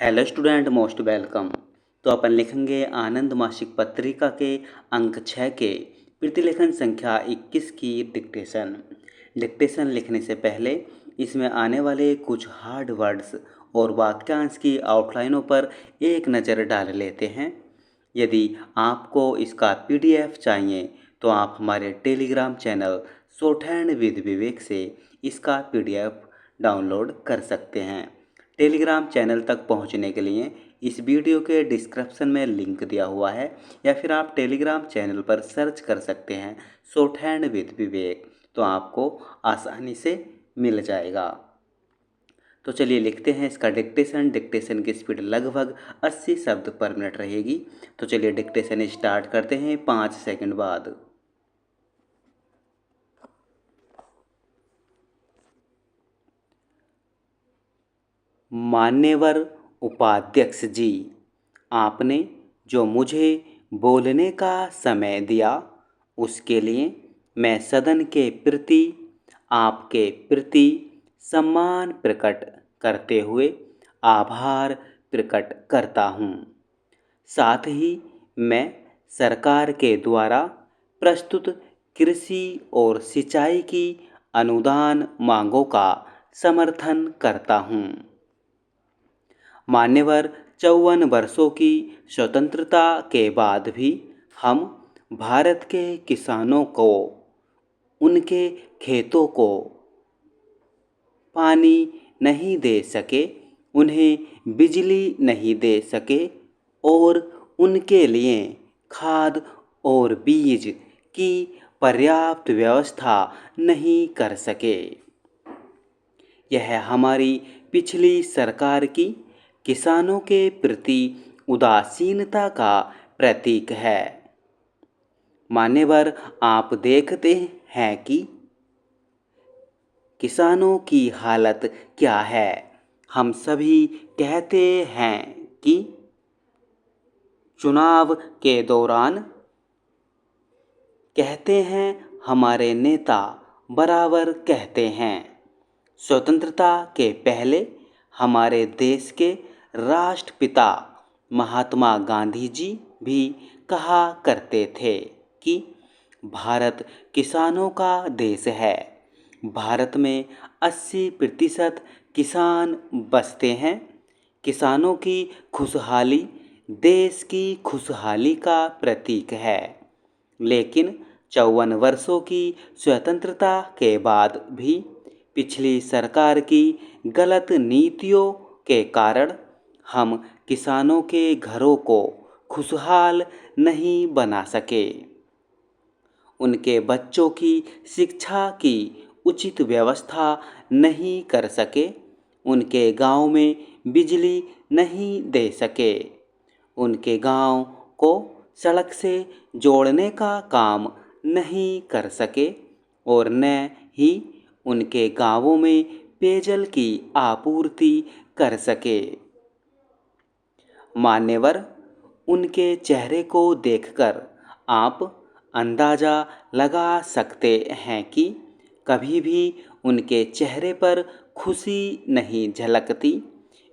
Hello student, most welcome. तो अपन लिखेंगे आनंद मासिक पत्रिका के अंक 6 के प्रतिलेखन संख्या 21 की डिक्टेशन। डिक्टेशन लिखने से पहले इसमें आने वाले कुछ हार्ड वर्ड्स और वाक्यांश की आउटलाइनों पर एक नज़र डाल लेते हैं। यदि आपको इसका पीडीएफ चाहिए तो आप हमारे टेलीग्राम चैनल शॉर्टहैंड विद विवेक से इसका पीडीएफ डाउनलोड कर सकते हैं। टेलीग्राम चैनल तक पहुंचने के लिए इस वीडियो के डिस्क्रिप्शन में लिंक दिया हुआ है, या फिर आप टेलीग्राम चैनल पर सर्च कर सकते हैं शॉर्टहैंड विद विवेक, तो आपको आसानी से मिल जाएगा। तो चलिए लिखते हैं इसका डिक्टेशन। डिक्टेशन की स्पीड लगभग 80 शब्द पर मिनट रहेगी। तो चलिए डिक्टेशन स्टार्ट करते हैं 5 सेकंड बाद। मान्यवर उपाध्यक्ष जी, आपने जो मुझे बोलने का समय दिया उसके लिए मैं सदन के प्रति आपके प्रति सम्मान प्रकट करते हुए आभार प्रकट करता हूँ। साथ ही मैं सरकार के द्वारा प्रस्तुत कृषि और सिंचाई की अनुदान मांगों का समर्थन करता हूँ। मान्यवर 54 वर्षों की स्वतंत्रता के बाद भी हम भारत के किसानों को उनके खेतों को पानी नहीं दे सके, उन्हें बिजली नहीं दे सके और उनके लिए खाद और बीज की पर्याप्त व्यवस्था नहीं कर सके। यह हमारी पिछली सरकार की किसानों के प्रति उदासीनता का प्रतीक है। मान्यवर, आप देखते हैं कि किसानों की हालत क्या है। हम सभी कहते हैं कि चुनाव के दौरान कहते हैं, हमारे नेता बराबर कहते हैं। स्वतंत्रता के पहले हमारे देश के राष्ट्रपिता महात्मा गांधी जी भी कहा करते थे कि भारत किसानों का देश है। भारत में 80% किसान बसते हैं। किसानों की खुशहाली देश की खुशहाली का प्रतीक है। लेकिन 54 वर्षों की स्वतंत्रता के बाद भी पिछली सरकार की गलत नीतियों के कारण हम किसानों के घरों को खुशहाल नहीं बना सके। उनके बच्चों की शिक्षा की उचित व्यवस्था नहीं कर सके, उनके गांव में बिजली नहीं दे सके, उनके गांव को सड़क से जोड़ने का काम नहीं कर सके और न ही उनके गांवों में पेयजल की आपूर्ति कर सके। मान्यवर, उनके चेहरे को देखकर आप अंदाज़ा लगा सकते हैं कि कभी भी उनके चेहरे पर खुशी नहीं झलकती।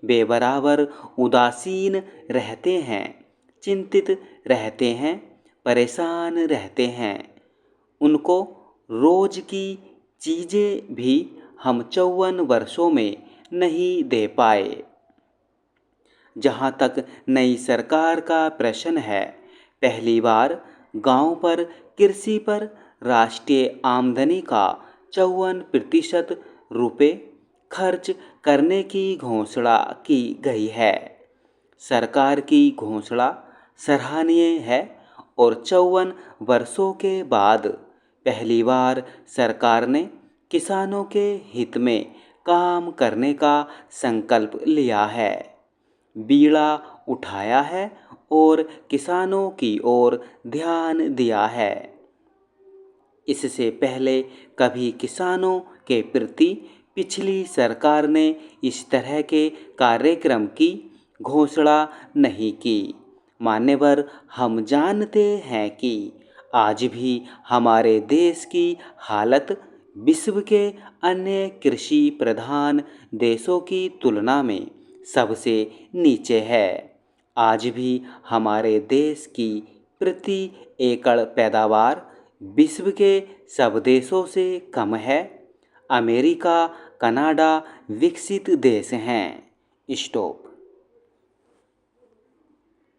वे बराबर उदासीन रहते हैं, चिंतित रहते हैं, परेशान रहते हैं। उनको रोज की चीज़ें भी हम 54 वर्षों में नहीं दे पाए। जहाँ तक नई सरकार का प्रश्न है, पहली बार गांव पर कृषि पर राष्ट्रीय आमदनी का 54% रुपये खर्च करने की घोषणा की गई है। सरकार की घोषणा सराहनीय है और 54 वर्षों के बाद पहली बार सरकार ने किसानों के हित में काम करने का संकल्प लिया है, बीड़ा उठाया है और किसानों की ओर ध्यान दिया है। इससे पहले कभी किसानों के प्रति पिछली सरकार ने इस तरह के कार्यक्रम की घोषणा नहीं की। मान्यवर, हम जानते हैं कि आज भी हमारे देश की हालत विश्व के अन्य कृषि प्रधान देशों की तुलना में सबसे नीचे है। आज भी हमारे देश की प्रति एकड़ पैदावार विश्व के सब देशों से कम है। अमेरिका, कनाडा विकसित देश हैं। स्टॉप।